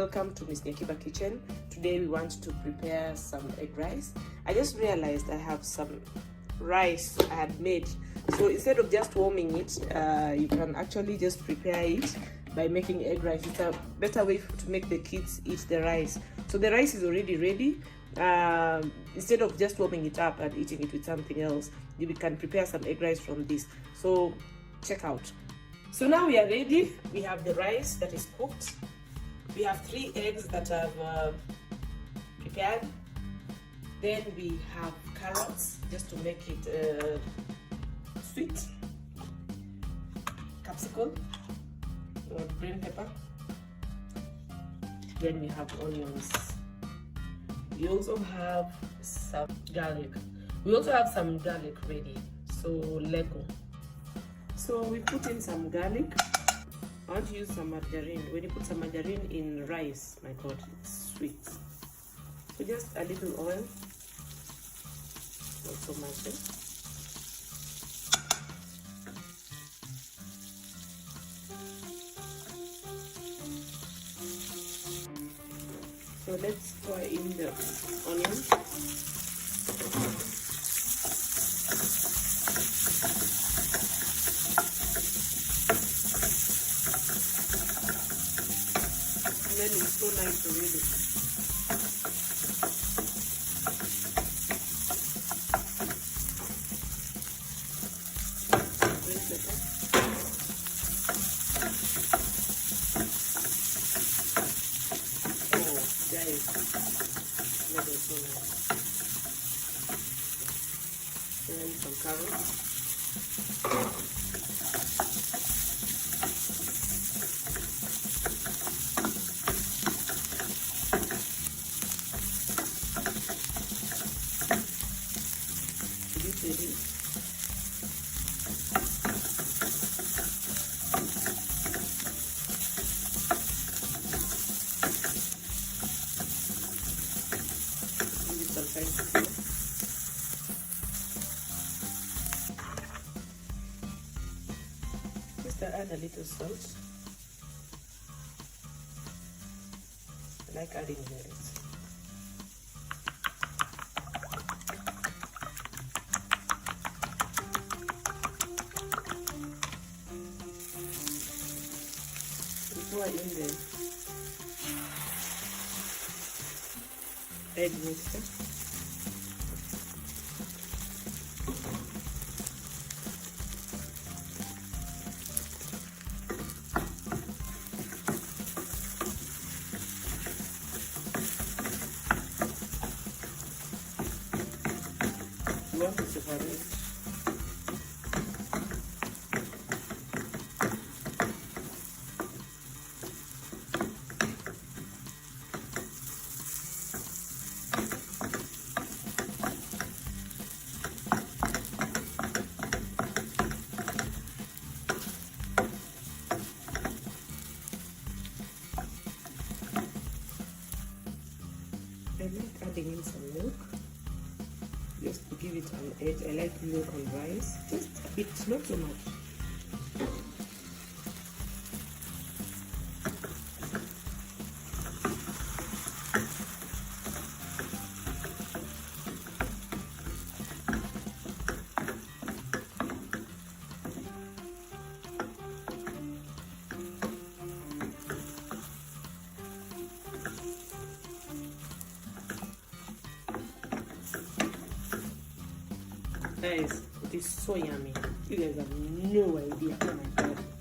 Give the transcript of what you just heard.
welcome to Miss Nyakiba Kitchen. Today we want to prepare some egg rice. I just realized I have some rice I had made, so instead of just warming it, you can actually just prepare it by making egg rice. It's a better way to make the kids eat the rice. So the rice is already ready. Instead of just warming it up and eating it with something else, you can prepare some egg rice from this. So check out. So now we are ready. We have the rice that is cooked. We have 3 eggs that I've prepared. Then we have carrots just to make it sweet. Capsicum or green pepper. Then we have onions. We also have some garlic. We also have some garlic ready, so Lego. So we put in some garlic. I want to use some margarine. When you put some margarine in rice, my God, it's sweet. So just a little oil, not so much. So let's pour in the onion. And then it's so nice to read it. And some carrots. This is it. Give it some time to cook. Add a little salt. I like adding this. Pour in the egg mixture. You want to separate. I like adding in some milk just to give it an edge. I like milk on rice, just a bit, not so much. Guys, it is so yummy. You guys have no idea. Oh my God.